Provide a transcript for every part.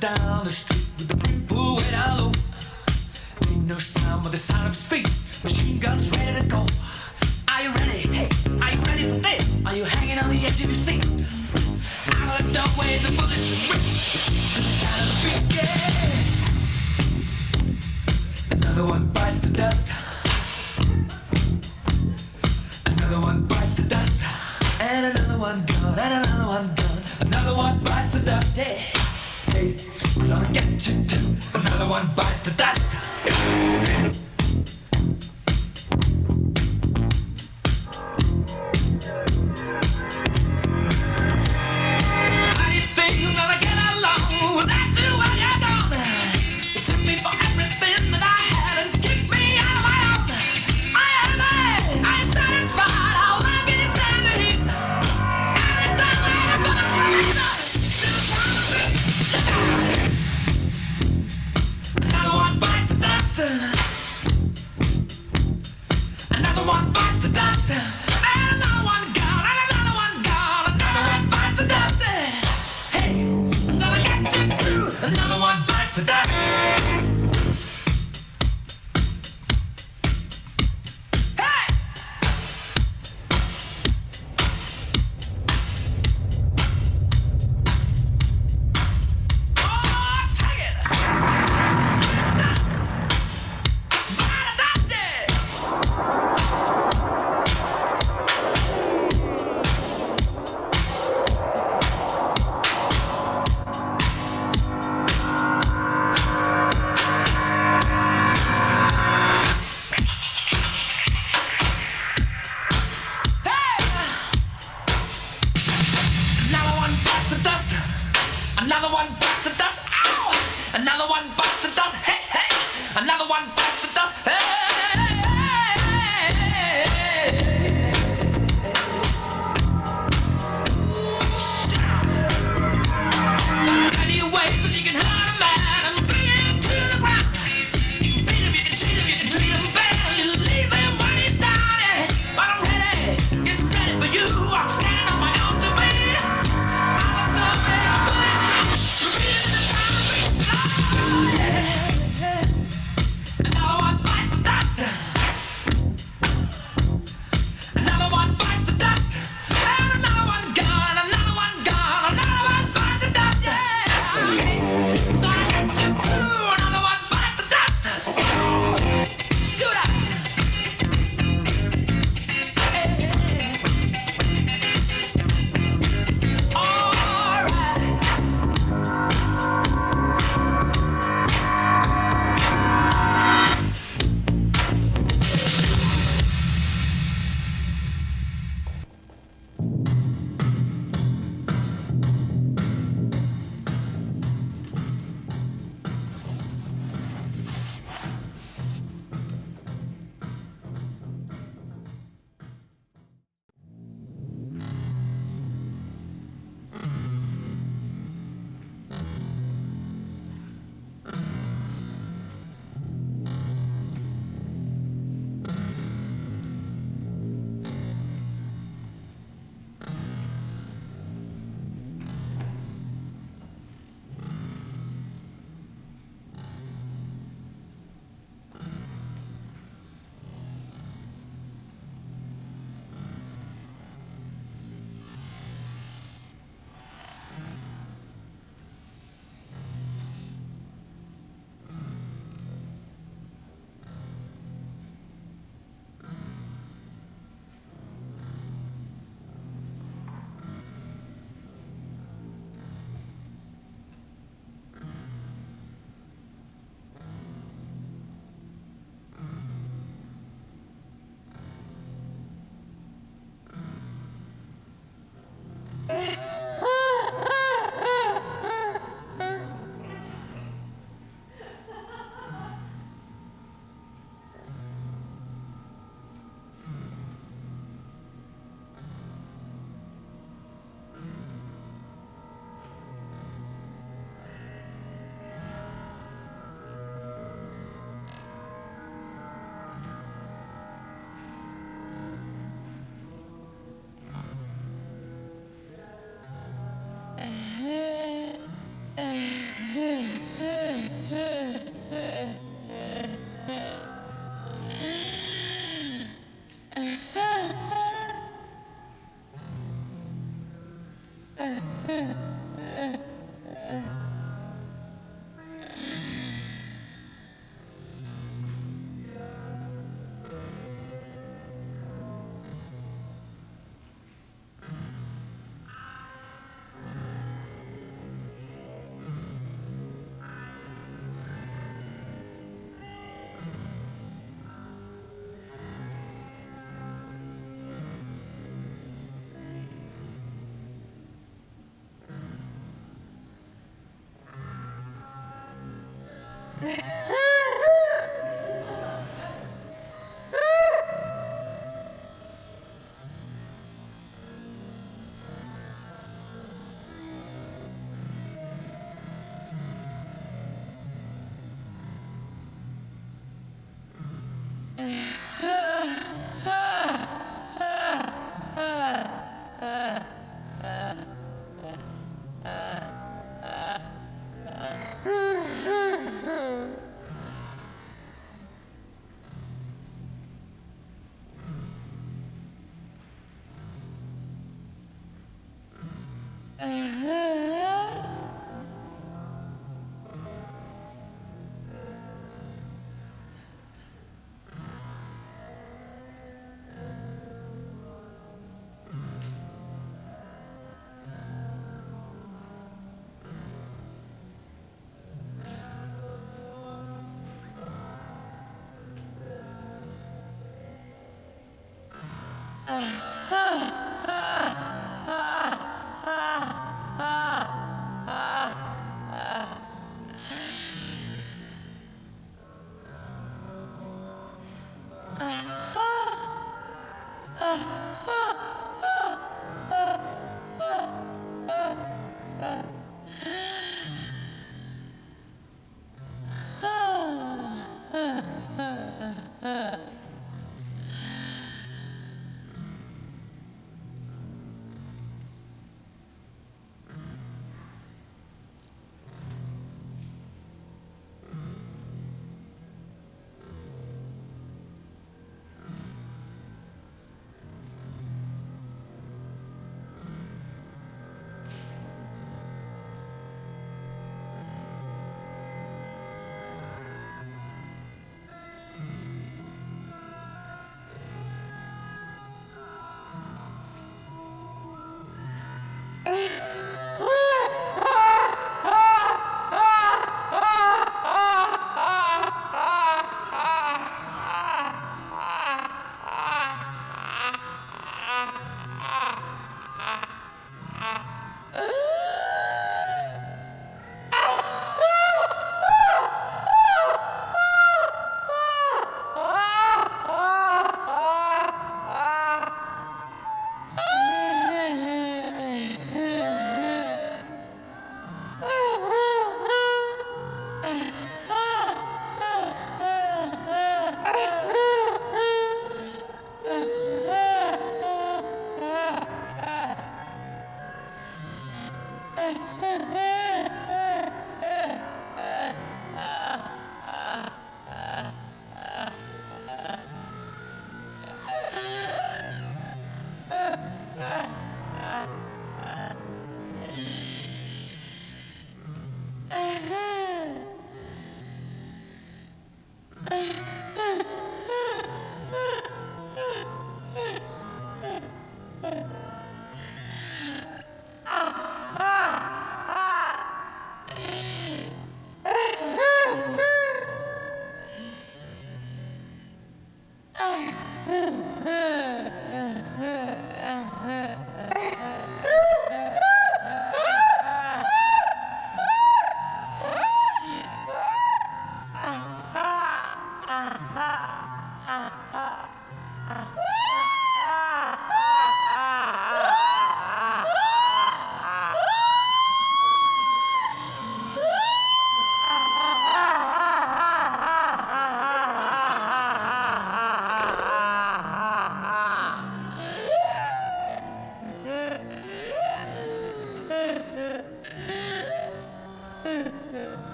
Down the street with the people way down low. Ain't no sound but the sound of his feet. Machine guns ready to go. Are you ready? Hey, are you ready for this? Are you hanging on the edge of your seat? Out of the doorway, the bullets rip to the sound of the beat. Yeah. Another one bites the dust. Another one bites the dust. And another one gone. And another one gone. Another one bites the dust. Hey. Hey, I'm gonna get you too. Another one bites the dust. How do you think I'm gonna get along without you when you're gone? You took me for everything that I had and kicked me out of my own. I ain't satisfied. How long can you stand the heat? And it don't matter for the freedom. Another one bites the dust. Another one bites the dust. And another one gone. And another one gone. Another one bites the dust. Hey, I'm gonna get you too. Another one bites the dust.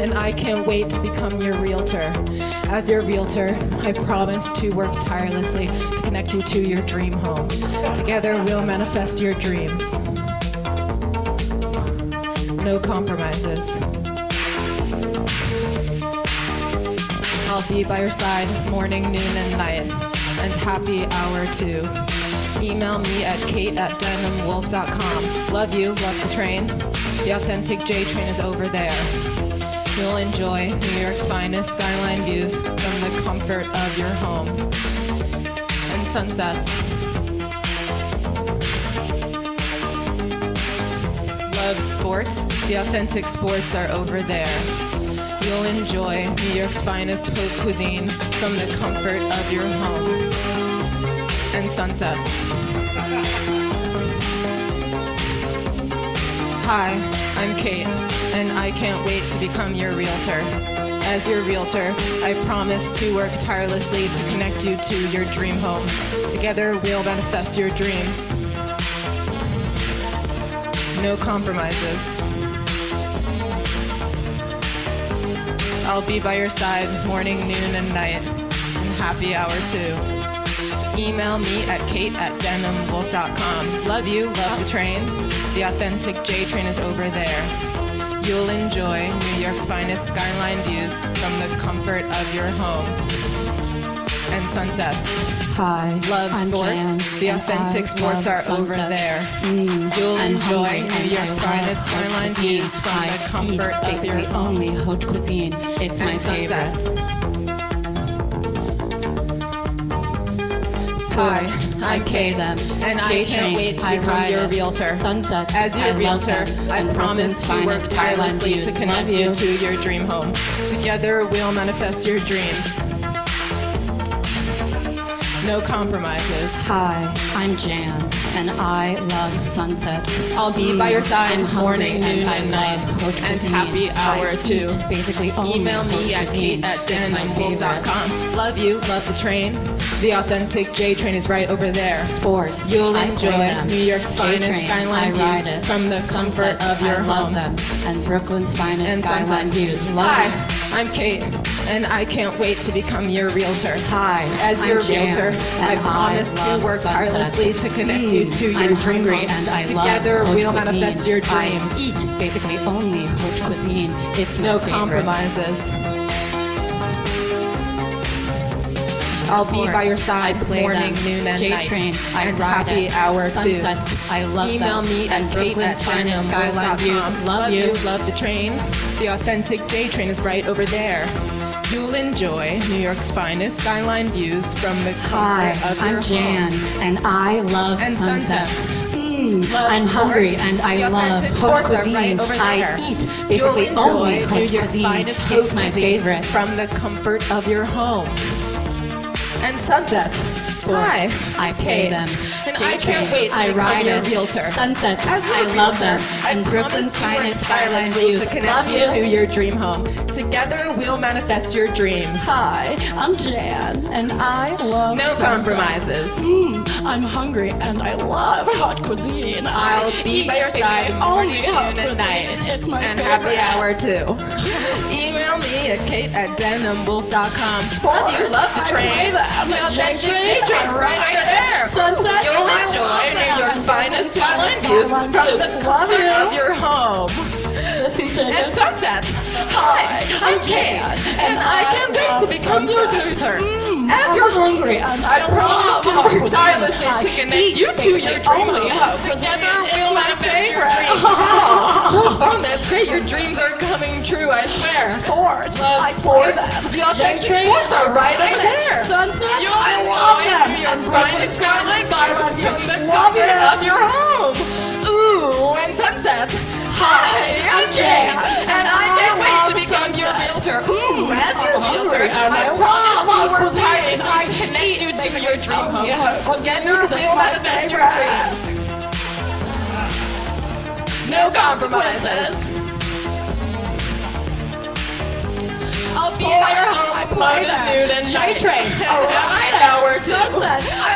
And I can't wait to become your realtor. As your realtor, I promise to work tirelessly to connect you to your dream home. Together, we'll manifest your dreams. No compromises. I'll be by your side morning, noon, and night, and happy hour too. Email me at kate@denimwolf.com. Love you, love the train. The authentic J train is over there. You'll enjoy New York's finest skyline views from the comfort of your home. And sunsets. Love sports? The authentic sports are over there. You'll enjoy New York's finest haute cuisine from the comfort of your home. And sunsets. Hi, I'm Kate, and I can't wait to become your realtor. As your realtor, I promise to work tirelessly to connect you to your dream home. Together, we'll manifest your dreams. No compromises. I'll be by your side morning, noon, and night, and happy hour too. Email me at kate@denimwolf.com. Love you, love the train. The authentic J train is over there. You'll enjoy New York's finest skyline views from the comfort of your home. And sunsets. Hi, Love I'm sports. Jan, The and authentic I sports love are over sunsets. there. Mm, You'll I'm enjoy hungry, New and York's I finest love skyline cuisine. views from I the comfort eat of your basically home. only haute cuisine. It's my And favorite. sunsets. Hi, I'm Kate, and I can't wait to become your realtor. Sunsets. As your I love realtor, them. I And promise to Brooklyn's work finest tirelessly skyline to views. connect Love you to your dream home. Together, we'll manifest your dreams. No compromises. Hi, I'm Jan, and I love sunsets. I'll be by your side I'm morning, hungry, noon, and and I night, love haute and cuisine. happy hour I too. eat basically only Email me haute at cuisine. It's my favorite. kate@denimwolf.com. Love you, love the train. The authentic J train is right over there. Sports. You'll I enjoy play them. New York's finest J-Train, skyline I ride views it. from the comfort Sunsets, of your I home. love them. And Brooklyn's finest And skyline sunsets. views. Love Hi, them. I'm Kate, and I can't wait to become your realtor. Hi, As I'm your Jan, realtor, I and promise to love work sunsets. tirelessly to connect you to your I'm dream hungry home. and I Together, love haute we'll cuisine. manifest your dreams. I eat basically only haute cuisine. It's my No favorite. compromises. I'll be by your side I play morning, them. noon, and J-Train, night, I and ride happy it. hour too. Sunsets, I love Email them. me And at Brooklyn's finest skyline views. kate@denimwolf.com. Love you. Love the train. The authentic J train is right over there. You'll enjoy New York's finest skyline views from the Hi, comfort of your I'm Jan, home. and I love And sunsets. Love I'm hungry sports. and I The love authentic haute sports are cuisine. right over there. I eat You'll basically only enjoy New haute York's cuisine. finest It's haute my cuisine favorite. from the comfort of your home. And sunsets. Sports. Hi, I pay them. And I can't wait to I become ride your it. realtor. Sunsets. As your I love realtor, them. I And Brooklyn's promise to work finest skyline tirelessly views. to connect Love you to your dream home. Together, we'll manifest your dreams. Hi, I'm Jan, and I love No compromises. I'm hungry, and I love hot cuisine. I'll be by your side morning, noon, and night. It's my And favorite. happy hour too. Email me at kate@denimwolf.com. Love you, love the train. Now that J-Train's right over there. Sunset. You'll enjoy New York's finest skyline views from the comfort of your home. And sunsets. Hi, I'm Kate, and I can't wait to become your realtor. As you're hungry, and I promise to work tirelessly to connect you to your dream home. Together, we'll manifest your dreams. So fun, that's great. Your dreams are coming true, I swear. Sports. Love sports. The authentic sports are right over there. Sunset. You'll I love enjoy them. New York's finest skyline views from the Love comfort it. of your home. Ooh, and sunsets. Hi, I'm Jay, and I can't wait to become your realtor. Ooh, as your realtor, I love to work tirelessly to connect you to your dream home. Together, we'll manifest your dreams. No compromises. I'll be at your home morning, noon, and night. Train. Happy hour too. I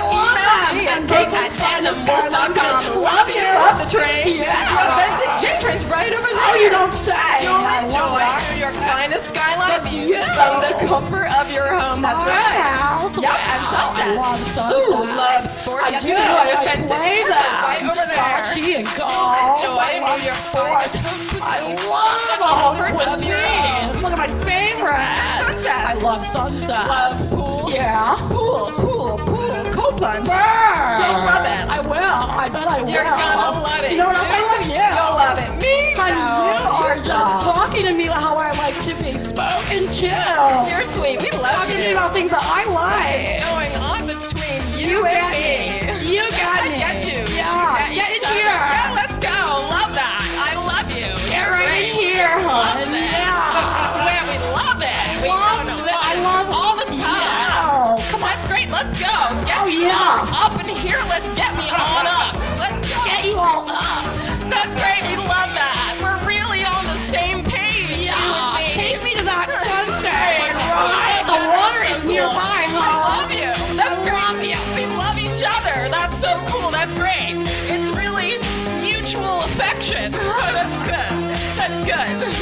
love them. And kate@denimwolf.com. Love you. Love the train. Yeah. The authentic J-Train's right over there. Oh, you don't say. You'll enjoy New York's finest skyline views from the comfort of your home. That's right. Yep, and sunsets. I love sunsets. Ooh, love sports. I Yes, do. you I authentic play sports that. right over there. Bocce and golf. Enjoy New York's finest I love the comfort of your cuisine. home. Look at my favorite. Sunsets. I love sunset. Love pool. Yeah. Pool. Cold plunge. Burr. You'll love it. I will. I bet I will. You're gonna love it. You know what else I love? You. You'll love it. Me? Honey, No. you are You're just so- talking to me how I like to be spoken to. You're sweet. We love Talking to me you. about things that I What's like. going on between you You and got me? me. You got I me. get you. Yeah. We Get each in other. here. Yeah, let's go. Love that. I love you. Get right in here, Love hon. it. Yeah. Where we love it. We Love know it. I love all the time. Yeah. Come on, that's great. Let's go. Get Oh, you yeah. up in here. Let's get me on up. Let's go. Get you all up. That's great. We love that. We're really on the same page. You and me. Take me to that sunset. The water is nearby, I huh? love you. That's great. We love each other. That's so cool. That's great. It's really mutual affection. That's good. That's good.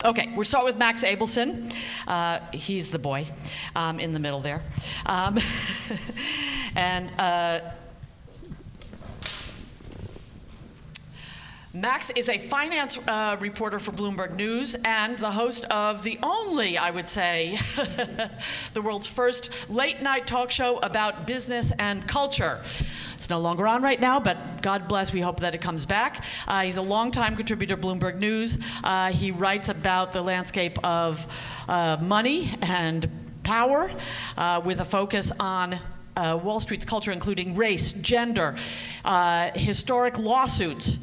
Okay, we'll start with Max Abelson. He's the boy in the middle there. Max is a finance reporter for Bloomberg News and the host of the only, I would say, the world's first late-night talk show about business and culture. It's no longer on right now, but God bless, we hope that it comes back. He's a longtime contributor to Bloomberg News. He writes about the landscape of money and power with a focus on Wall Street's culture, including race, gender, historic lawsuits,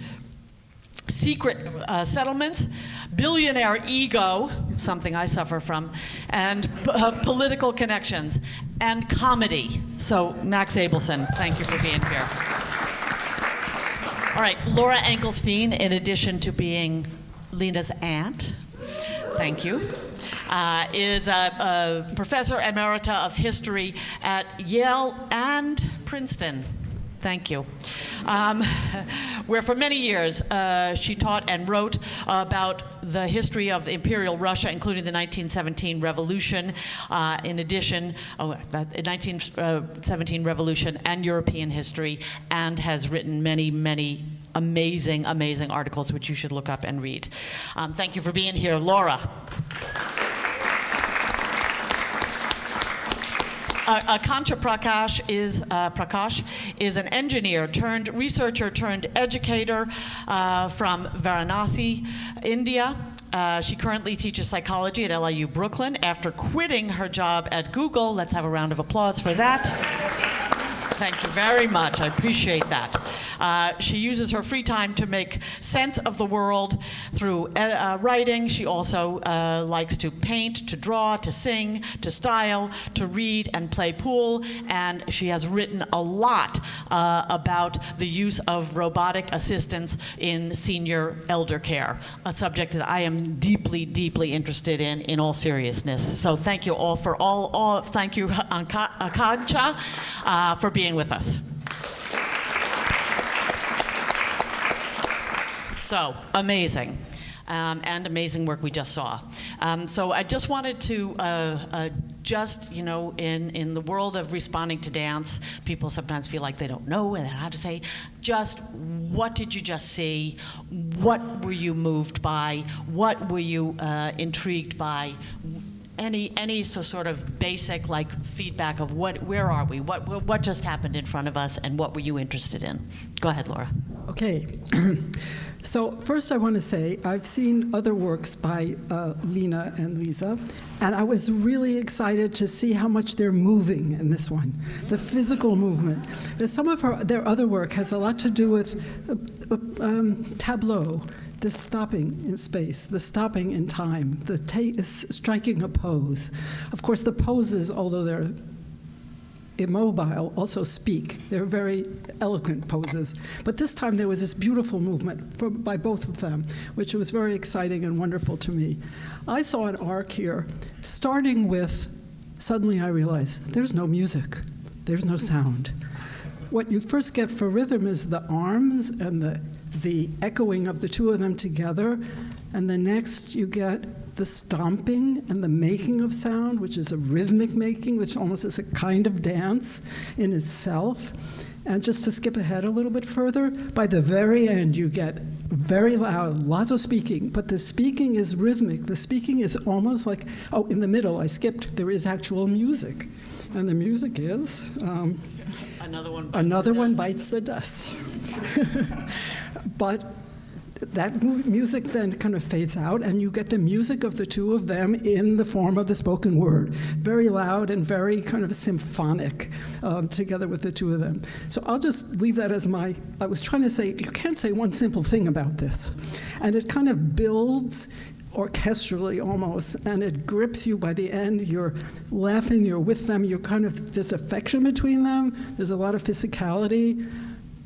secret settlements, billionaire ego, something I suffer from, and political connections, and comedy. So, Max Abelson, thank you for being here. All right, Laura Engelstein, in addition to being Lena's aunt, thank you, is a professor emerita of history at Yale and Princeton. Thank you. Where for many years she taught and wrote about the history of imperial Russia, including the 1917 revolution, in addition, the 1917 revolution and European history, and has written many, many amazing, amazing articles which you should look up and read. Thank you for being here, Laura. Akanksha Prakash is an engineer turned researcher turned educator from Varanasi, India. She currently teaches psychology at LIU Brooklyn after quitting her job at Google. Let's have a round of applause for that. Thank you very much. I appreciate that. She uses her free time to make sense of the world through writing. She also likes to paint, to draw, to sing, to style, to read, and play pool. And she has written a lot about the use of robotic assistants in senior elder care, a subject that I am deeply, deeply interested in all seriousness. So thank you all for thank you, Akanksha, for being with us. So, amazing. And amazing work we just saw. So I just wanted to in the world of responding to dance, people sometimes feel like they don't know how to say, just what did you just see? What were you moved by? What were you intrigued by? Any sort of basic feedback of where are we? What just happened in front of us, and what were you interested in? Go ahead, Laura. Okay. So first I want to say I've seen other works by Lena and Lisa, and I was really excited to see how much they're moving in this one, the physical movement. Some of their other work has a lot to do with tableau, the stopping in space, the stopping in time, the striking a pose. Of course, the poses, although they're immobile, also speak. They're very eloquent poses. But this time there was this beautiful movement by both of them, which was very exciting and wonderful to me. I saw an arc here, starting with, suddenly I realized, there's no music, there's no sound. What you first get for rhythm is the arms and the echoing of the two of them together, and the next you get the stomping and the making of sound, which is a rhythmic making, which almost is a kind of dance in itself. And just to skip ahead a little bit further, by the very end you get very loud, lots of speaking, but the speaking is rhythmic. The speaking is almost like, in the middle I skipped, there is actual music. And the music is... Another one bites the dust. But that music then kind of fades out, and you get the music of the two of them in the form of the spoken word, very loud and very kind of symphonic, together with the two of them. So I'll just leave that as I was trying to say, you can't say one simple thing about this. And it kind of builds orchestrally almost, and it grips you by the end. You're laughing, you're with them, there's affection between them, there's a lot of physicality.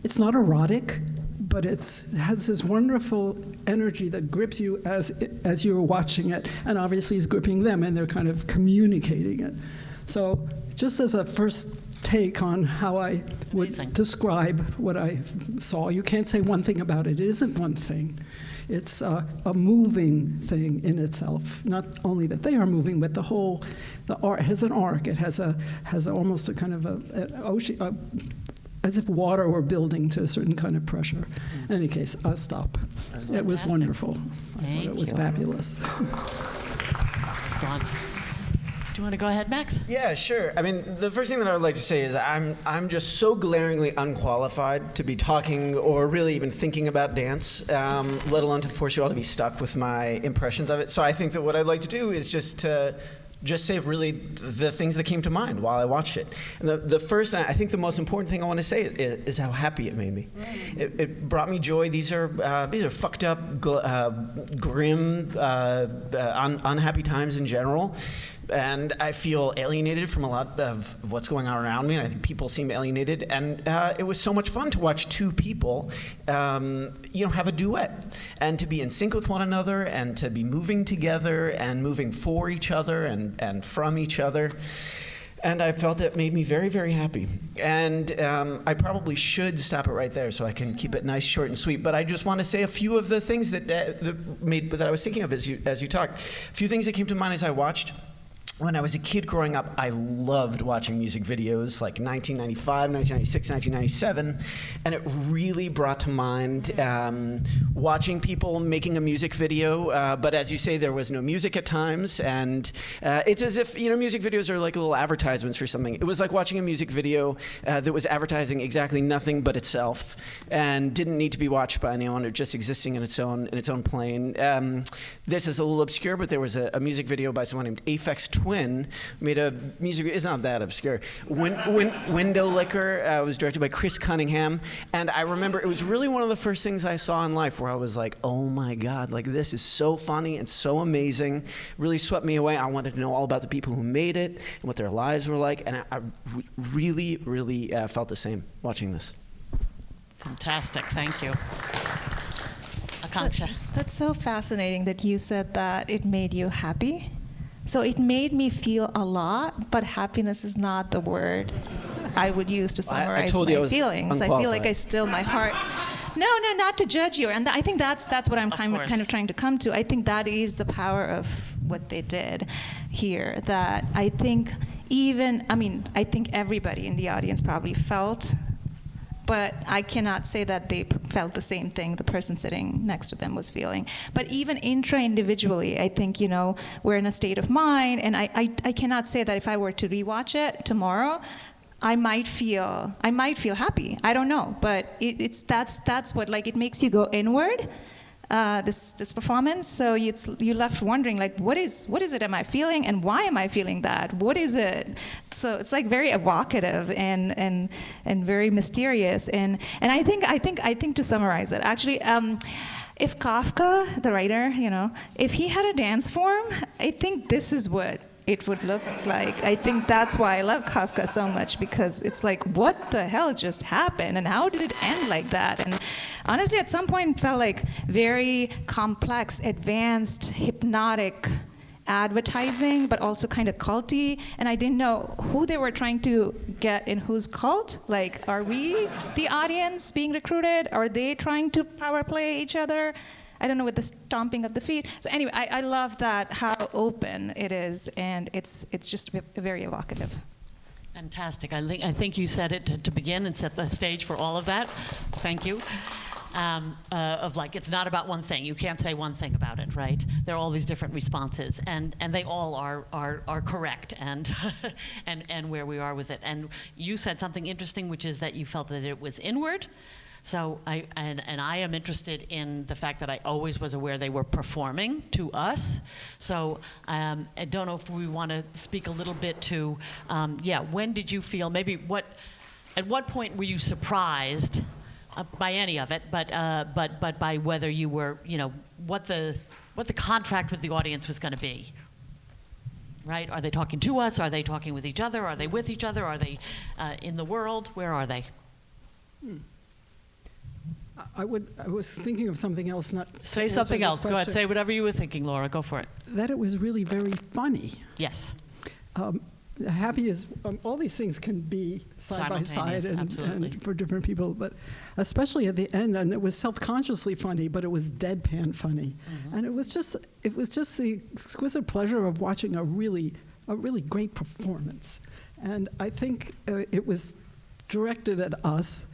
It's not erotic, but it has this wonderful energy that grips you as you're watching it, and obviously is gripping them, and they're kind of communicating it. So just as a first take on how I would describe what I saw, you can't say one thing about it. It isn't one thing. It's a moving thing in itself. Not only that they are moving, but the art has an arc. It has almost a kind of as if water were building to a certain kind of pressure. In any case, I'll stop. It was wonderful. I thought it was fabulous. John. Do you want to go ahead, Max? Yeah, sure. I mean, the first thing that I would like to say is I'm just so glaringly unqualified to be talking or really even thinking about dance, let alone to force you all to be stuck with my impressions of it. So I think that what I'd like to do is just say really the things that came to mind while I watched it. And the first, I think the most important thing I want to say is how happy it made me. It brought me joy. These are fucked up, grim, unhappy times in general. And I feel alienated from a lot of what's going on around me, and I think people seem alienated. And it was so much fun to watch two people, have a duet, and to be in sync with one another, and to be moving together, and moving for each other, and from each other. And I felt it made me very, very happy. And I probably should stop it right there so I can keep it nice, short, and sweet. But I just want to say a few of the things that I was thinking of as you talked. A few things that came to mind as I watched. When I was a kid growing up, I loved watching music videos like 1995, 1996, 1997, and it really brought to mind watching people making a music video, but as you say, there was no music at times, and it's as if, music videos are like little advertisements for something. It was like watching a music video that was advertising exactly nothing but itself, and didn't need to be watched by anyone, or just existing in its own plane. This is a little obscure, but there was a music video by someone named Aphex Twin, made a music, it's not that obscure. Window Liquor was directed by Chris Cunningham, and I remember it was really one of the first things I saw in life where I was like, oh my God, like this is so funny and so amazing. Really swept me away. I wanted to know all about the people who made it and what their lives were like, and I really, really felt the same watching this. Fantastic, thank you. Akanksha. That's so fascinating that you said that it made you happy. So it made me feel a lot, but happiness is not the word I would use to summarize my feelings. I feel like I still, my heart. No, not to judge you. And I think that's what I'm kind of trying to come to. I think that is the power of what they did here. That I think I think everybody in the audience probably felt, but I cannot say that they felt the same thing the person sitting next to them was feeling. But even intra-individually, I think, we're in a state of mind, and I cannot say that if I were to rewatch it tomorrow, I might feel happy. I don't know, but that's what, like, it makes you go inward. This performance, so you're left wondering, like, what is it am I feeling, and why am I feeling that? What is it? So it's like very evocative and very mysterious, and I think to summarize it, actually, if Kafka, the writer, if he had a dance form, I think this is what it would look like. I think that's why I love Kafka so much, because it's like, what the hell just happened, and how did it end like that? And honestly, at some point, it felt like very complex, advanced, hypnotic advertising, but also kind of culty, and I didn't know who they were trying to get in whose cult. Like, are we the audience being recruited? Are they trying to power play each other? I don't know, with the stomping of the feet. So anyway, I love that, how open it is, and it's just very evocative. Fantastic. I think you said it to begin and set the stage for all of that. Thank you. Of like, it's not about one thing. You can't say one thing about it, right? There are all these different responses, and they all are correct, and and where we are with it. And you said something interesting, which is that you felt that it was inward. So I am interested in the fact that I always was aware they were performing to us. So I don't know if we want to speak a little bit to, when did you feel, at what point were you surprised by any of it, but by whether you were, what the contract with the audience was going to be, right? Are they talking to us? Are they talking with each other? Are they with each other? Are they in the world? Where are they? I was thinking of something else. Not say something else. Go ahead. Say whatever you were thinking, Laura. Go for it. That it was really very funny. Yes. Happy is all these things can be side by side and for different people, but especially at the end, and it was self-consciously funny, but it was deadpan funny, and it was just the exquisite pleasure of watching a really great performance, and I think it was directed at us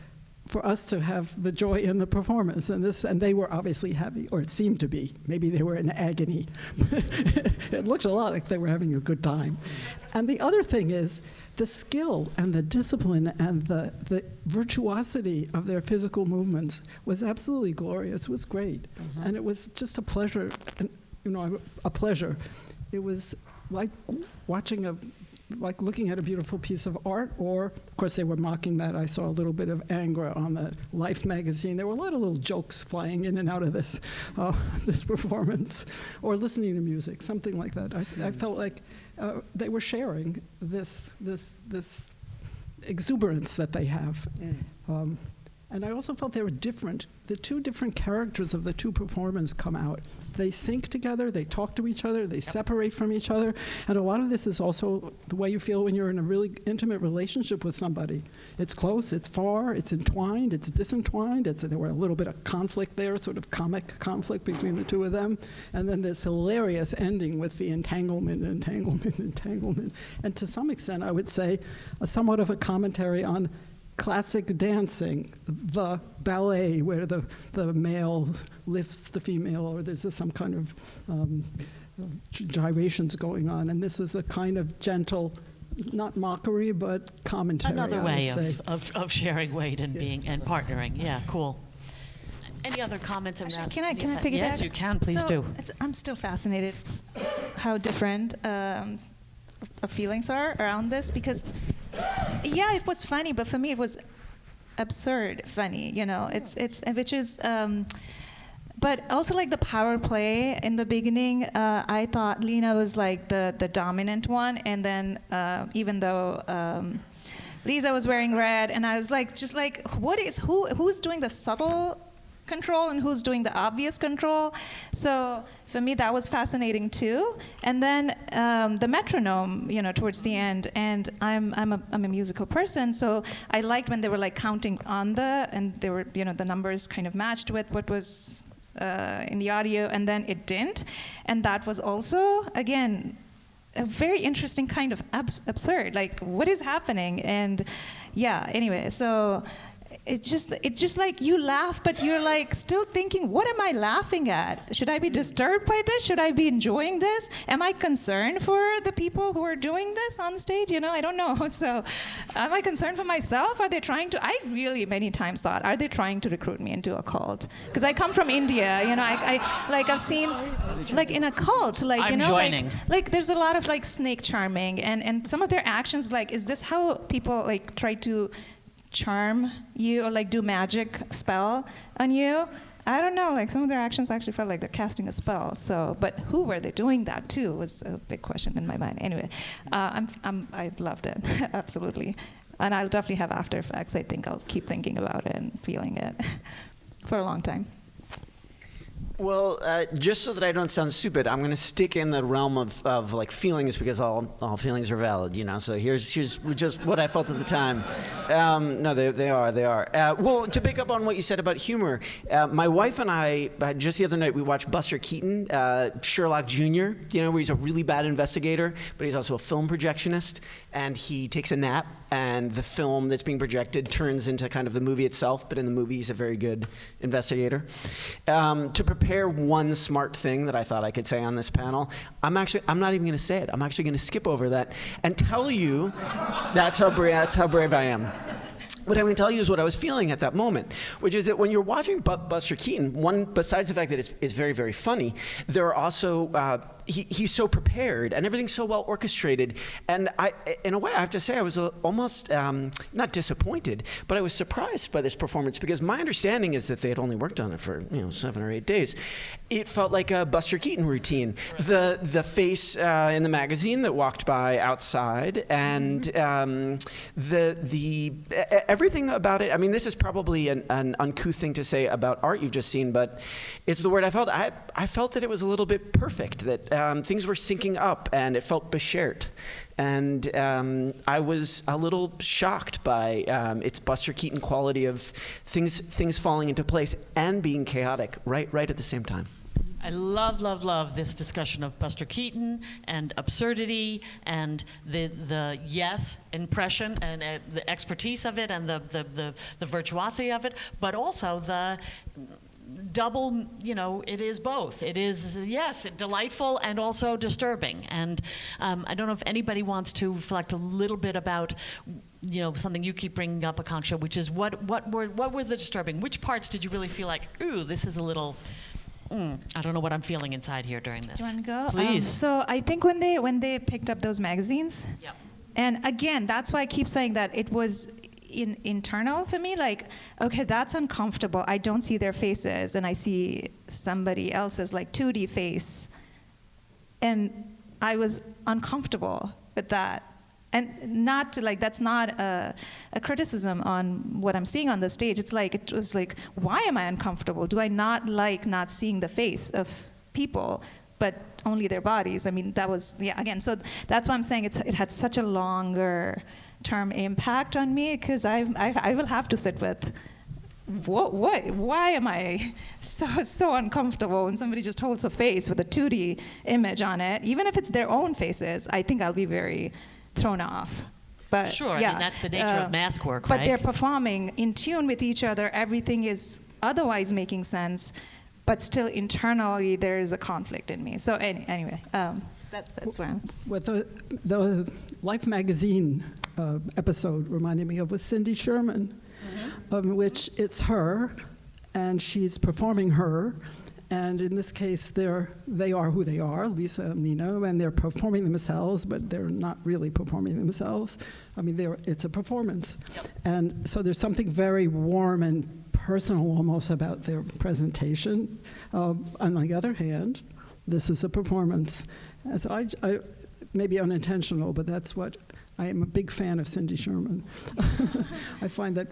for us to have the joy in the performance. And they were obviously happy, or it seemed to be. Maybe they were in agony. It looked a lot like they were having a good time. And the other thing is, the skill and the discipline and the virtuosity of their physical movements was absolutely glorious. It was great. Mm-hmm. And it was just a pleasure, a pleasure. It was like looking at a beautiful piece of art, or, of course, they were mocking that. I saw a little bit of anger on the Life magazine. There were a lot of little jokes flying in and out of this performance, or listening to music, something like that. I felt like they were sharing this exuberance that they have. And I also felt they were different. The two different characters of the two performers come out. They sync together, they talk to each other, they separate from each other. And a lot of this is also the way you feel when you're in a really intimate relationship with somebody. It's close, it's far, it's entwined, it's disentwined. There were a little bit of conflict there, sort of comic conflict between the two of them. And then this hilarious ending with the entanglement. And to some extent, I would say, somewhat of a commentary on classic dancing, the ballet where the male lifts the female, or there's some kind of gyrations going on. And this is a kind of gentle, not mockery, but commentary. Another way of sharing weight and being and partnering. Yeah, cool. Any other comments around? Can I piggyback? Yes, you can. Please do. I'm still fascinated how different feelings are around this, because yeah, it was funny, but for me it was absurd funny, which is but also like the power play in the beginning. I thought Lena was like the dominant one, and then even though Lisa was wearing red, and I was like, just like, who's doing the subtle control and who's doing the obvious control? So for me, that was fascinating too. And then the metronome, towards the end. And I'm a musical person, so I liked when they were like counting on and they were, the numbers kind of matched with what was in the audio, and then it didn't. And that was also, again, a very interesting kind of absurd. Like, what is happening? And yeah, anyway, so. It's just like you laugh, but you're like still thinking, what am I laughing at? Should I be disturbed by this? Should I be enjoying this? Am I concerned for the people who are doing this on stage? I don't know. So am I concerned for myself? Are they trying to, I really many times thought, are they trying to recruit me into a cult? Because I come from India, I've seen, like in a cult, like, I'm joining. Like there's a lot of like snake charming, and some of their actions, like, is this how people like try to charm you or like do magic spell on you? I don't know, like some of their actions actually felt like they're casting a spell. So, but who were they doing that to was a big question in my mind. Anyway, I loved it, absolutely. And I'll definitely have after effects. I think I'll keep thinking about it and feeling it for a long time. Well, just so that I don't sound stupid, I'm going to stick in the realm of like feelings, because all feelings are valid, So here's just what I felt at the time. No, they are. Well, to pick up on what you said about humor, my wife and I, just the other night, we watched Buster Keaton, Sherlock Jr., where he's a really bad investigator, but he's also a film projectionist, and he takes a nap, and the film that's being projected turns into kind of the movie itself, but in the movie he's a very good investigator. To prepare one smart thing that I thought I could say on this panel, I'm not even going to say it. I'm actually going to skip over that and tell you that's how brave I am. What I'm going to tell you is what I was feeling at that moment, which is that when you're watching Buster Keaton, besides the fact that it's very, very funny, there are also he's so prepared and everything's so well orchestrated. And in a way, I have to say, I was almost not disappointed, but I was surprised by this performance, because my understanding is that they had only worked on it for 7 or 8 days. It felt like a Buster Keaton routine. The face in the magazine that walked by outside, and the everything about it. I mean, this is probably an uncouth thing to say about art you've just seen, but it's the word I felt. I felt that it was a little bit perfect, that things were syncing up, and it felt beschert. And I was a little shocked by its Buster Keaton quality of things falling into place and being chaotic right at the same time. I love, love, love this discussion of Buster Keaton and absurdity and the yes impression and the expertise of it and the virtuosity of it, but also the double, it is both. It is, yes, delightful and also disturbing. And I don't know if anybody wants to reflect a little bit about, something you keep bringing up, Akanksha, which is what were the disturbing? Which parts did you really feel like, ooh, this is a little, I don't know what I'm feeling inside here during this. Do you want to go? Please. So I think when they picked up those magazines, Yep. and again, that's why I keep saying that it was internal for me, like, okay, that's uncomfortable. I don't see their faces, and I see somebody else's like 2D face, and I was uncomfortable with that. And not to, like, that's not a criticism on what I'm seeing on the stage. It was like, why am I uncomfortable? Do I not like not seeing the face of people, but only their bodies? I mean, that was, again, so that's why I'm saying it had such a longer term impact on me, because I will have to sit with, why am I so uncomfortable when somebody just holds a face with a 2D image on it? Even if it's their own faces, I think I'll be very thrown off. But sure, I mean, that's the nature of mask work, but right? they're performing in tune with each other. Everything is otherwise making sense, but still internally there is a conflict in me. So anyway, that's where I'm. What the Life magazine episode reminded me of was Cindy Sherman, which it's her, and she's performing her. And in this case, they are who they are, Lisa and Lena, and they're performing themselves, but they're not really performing themselves. I mean, it's a performance. Yep. And so there's something very warm and personal almost about their presentation. On the other hand, this is a performance. And so I maybe unintentional, but that's what, I am a big fan of Cindy Sherman. I find that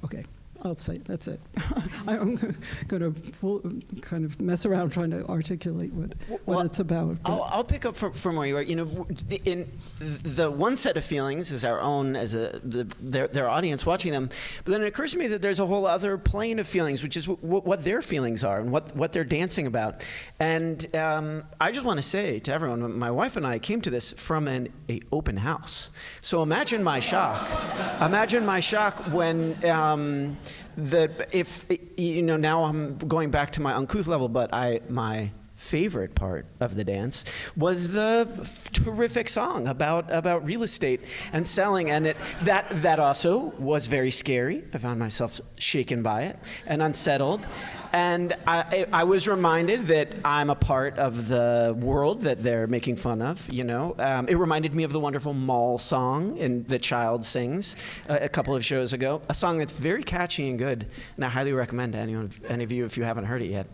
okay, I'll say that's it. I'm going to kind of mess around trying to articulate what it's about. I'll pick up from where you are. In the one set of feelings is our own as their audience watching them, but then it occurs to me that there's a whole other plane of feelings, which is what their feelings are and what they're dancing about. And I just want to say to everyone, my wife and I came to this from an open house. So imagine my shock. Imagine my shock when. Now I'm going back to my uncouth level, but my favorite part of the dance was the terrific song about real estate and selling, and that also was very scary. I found myself shaken by it and unsettled. And I was reminded that I'm a part of the world that they're making fun of, It reminded me of the wonderful Mall song that Child sings a couple of shows ago, a song that's very catchy and good, and I highly recommend to any of you if you haven't heard it yet.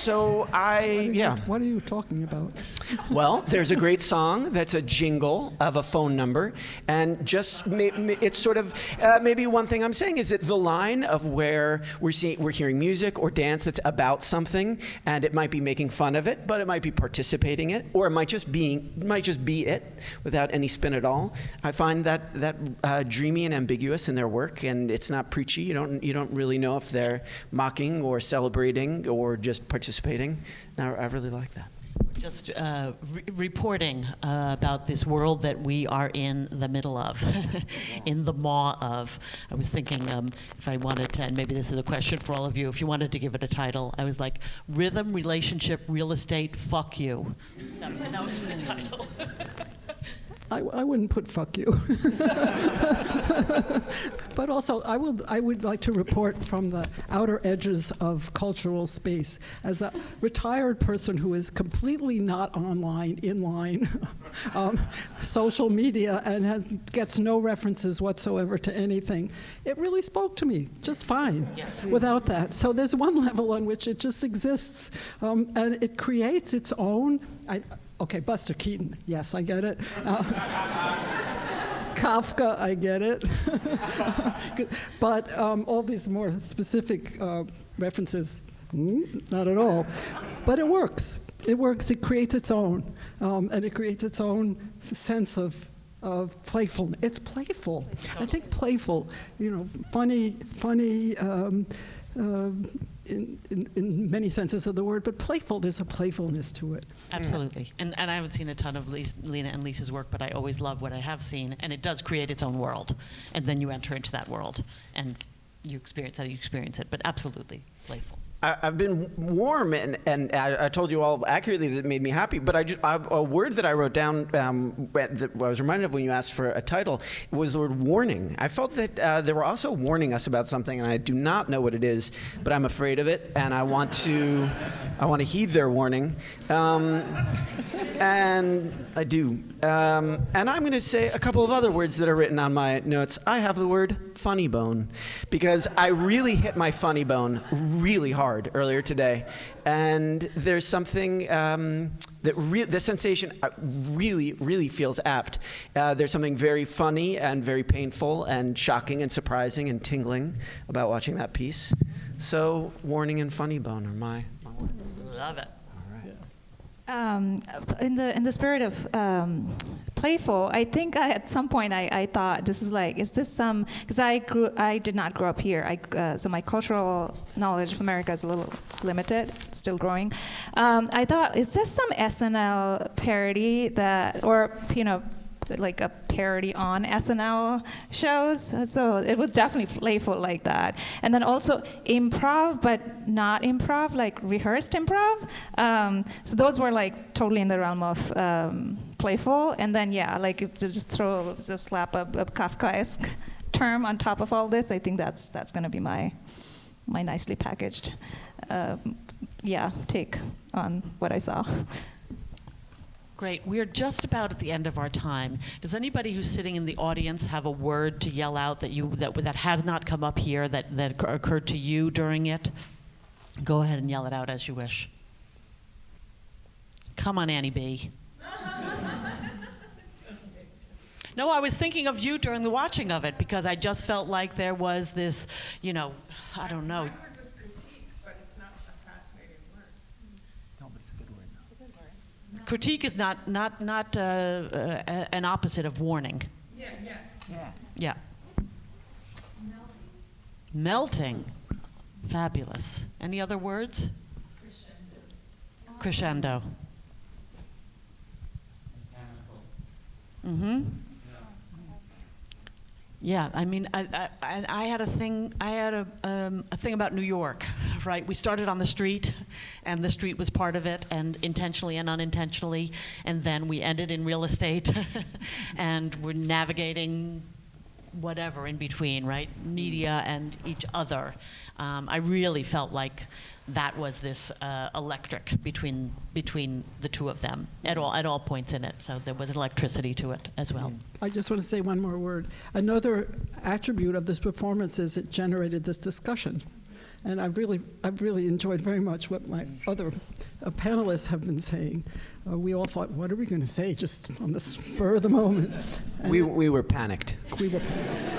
What are you talking about? Well, there's a great song that's a jingle of a phone number, and just it's sort of maybe one thing I'm saying is that the line of where we're hearing music or dance that's about something, and it might be making fun of it, but it might be participating in it, or it might just be it without any spin at all. I find that dreamy and ambiguous in their work, and it's not preachy. You don't really know if they're mocking or celebrating or just participating. Now, I really like that. Just reporting about this world that we are in the middle of, in the maw of. I was thinking if I wanted to, and maybe this is a question for all of you, if you wanted to give it a title, I was like, Rhythm, Relationship, Real Estate, Fuck You. That was the title. I wouldn't put fuck you. But also, I would like to report from the outer edges of cultural space. As a retired person who is completely not inline, social media, and gets no references whatsoever to anything, it really spoke to me just fine without that. So there's one level on which it just exists, and it creates its own. Okay, Buster Keaton, yes, I get it. Kafka, I get it. But all these more specific references, not at all. But it works. It works. It creates its own. And it creates its own sense of of playfulness. It's playful. I think playful, funny, in many senses of the word, but playful, there's a playfulness to it. Absolutely. And I haven't seen a ton of Lena and Lisa's work, but I always love what I have seen, and it does create its own world. And then you enter into that world, and you experience how you experience it, but absolutely playful. I've been warm, and I told you all accurately that it made me happy, but a word that I wrote down that I was reminded of when you asked for a title was the word warning. I felt that they were also warning us about something, and I do not know what it is, but I'm afraid of it, and I want to heed their warning. And I do. And I'm going to say a couple of other words that are written on my notes. I have the word funny bone, because I really hit my funny bone really hard earlier today. And there's something the sensation really, really feels apt. There's something very funny and very painful and shocking and surprising and tingling about watching that piece. So warning and funny bone are my words. Love it. In the spirit of playful, I think at some point I thought this is like, is this some, because I did not grow up here, so my cultural knowledge of America is a little limited, still growing. I thought, is this some SNL parody like a parody on SNL shows? So it was definitely playful like that. And then also improv, but not improv, like rehearsed improv. So those were like totally in the realm of playful. And then like to just slap a Kafkaesque term on top of all this. I think that's gonna be my nicely packaged take on what I saw. Great. We're just about at the end of our time. Does anybody who's sitting in the audience have a word to yell out that has not come up here that occurred to you during it? Go ahead and yell it out as you wish. Come on, Annie B. No, I was thinking of you during the watching of it, because I just felt like there was this, I don't know. Critique is not an opposite of warning. Yeah. Melting. Fabulous. Any other words? Crescendo. Mm-hmm. Yeah, I mean, I had a thing. I had a thing about New York, right? We started on the street, and the street was part of it, and intentionally and unintentionally, and then we ended in real estate, and we're navigating whatever in between, right? Media and each other. I really felt like that was this electric between the two of them at all points in it. So there was electricity to it as well. I just want to say one more word. Another attribute of this performance is it generated this discussion. And I've really enjoyed very much what my other panelists have been saying. We all thought, what are we going to say, just on the spur of the moment? And we were panicked. We were panicked.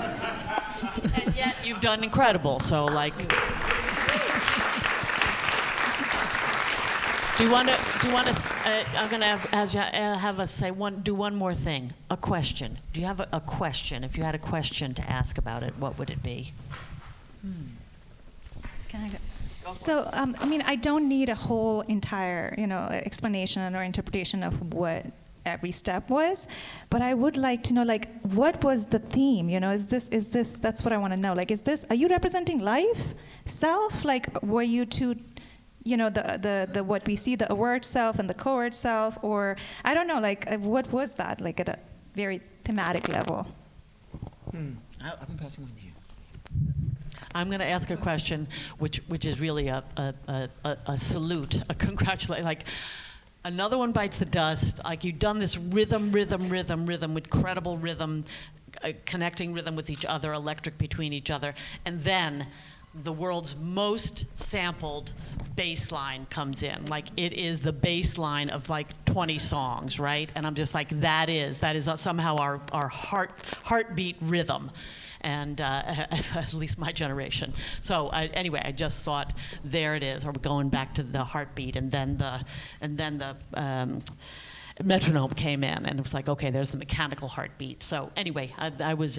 And yet you've done incredible. So like. Do you want to? I'm going to have us do one more thing. A question. Do you have a question? If you had a question to ask about it, what would it be? Can I go? So, I mean, I don't need a whole entire, explanation or interpretation of what every step was, but I would like to know, like, what was the theme? Is this? That's what I want to know. Like, are you representing life, self? Like, were you two? The what we see, the aware self and the co-aware self, or I don't know, like what was that, like at a very thematic level? I'm passing one to you. I'm going to ask a question, which is really a salute, a congratulation. Like another one bites the dust. Like you've done this rhythm with credible rhythm, connecting rhythm with each other, electric between each other, and then the world's most sampled bass line comes in. Like it is the bass line of like 20 songs, right? And I'm just like, that is somehow our heartbeat rhythm. And at least my generation. So anyway, I just thought, there it is. Or we're going back to the heartbeat, and then the metronome came in, and it was like, okay, there's the mechanical heartbeat. So anyway, I was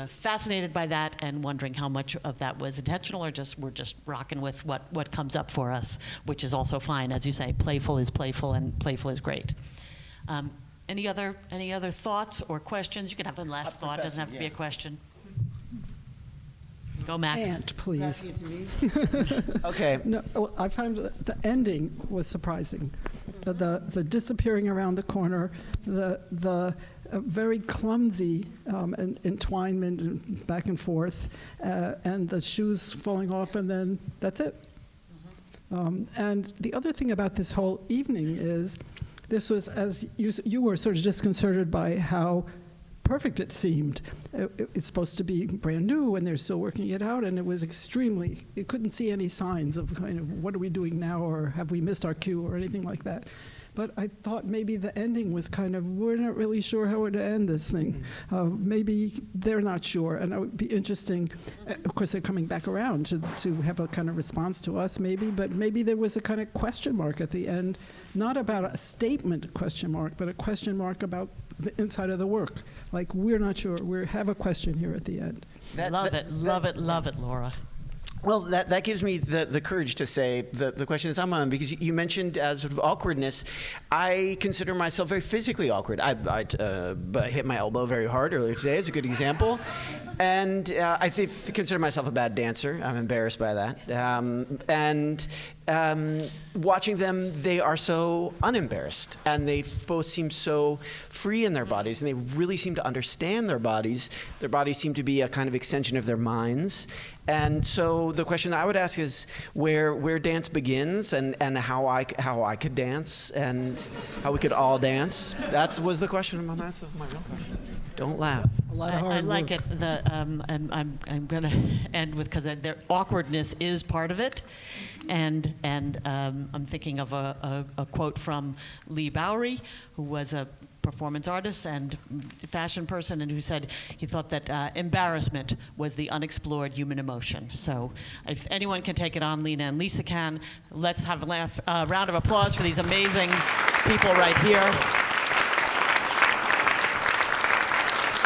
fascinated by that and wondering how much of that was intentional or we're just rocking with what comes up for us, which is also fine. As you say, playful is playful and playful is great. Any other thoughts or questions? You can have a last thought. It doesn't have to be a question. Go, Max. And please. Okay. No, I found the ending was surprising. The disappearing around the corner, the very clumsy entwinement and back and forth, and the shoes falling off, and then that's it. And the other thing about this whole evening is, this was, as you were sort of disconcerted by how perfect it seemed. It's supposed to be brand new, and they're still working it out, and it was extremely, you couldn't see any signs of kind of, what are we doing now, or have we missed our cue, or anything like that. But I thought maybe the ending was kind of, we're not really sure how to end this thing. Maybe they're not sure, and it would be interesting. Of course, they're coming back around to have a kind of response to us, maybe, but maybe there was a kind of question mark at the end, not about a statement question mark, but a question mark about the inside of the work. Like, we're not sure. We have a question here at the end. Love it, Laura. Well, that gives me the courage to say the question is I'm on, because you mentioned as sort of awkwardness. I consider myself very physically awkward. I hit my elbow very hard earlier today is a good example. And I consider myself a bad dancer. I'm embarrassed by that. Watching them, they are so unembarrassed, and they both seem so free in their bodies, and they really seem to understand their bodies. Their bodies seem to be a kind of extension of their minds. And so the question I would ask is where dance begins, and how I could dance, and how we could all dance. That was the question of my real question. Don't laugh. I like it. And I'm going to end with, because their awkwardness is part of it, and I'm thinking of a quote from Lee Bowery, who was a performance artist and fashion person, and who said he thought that embarrassment was the unexplored human emotion. So if anyone can take it on, Lena and Lisa can. Let's have a round of applause for these amazing people right here.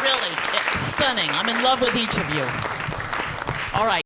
Really, it's stunning. I'm in love with each of you. All right.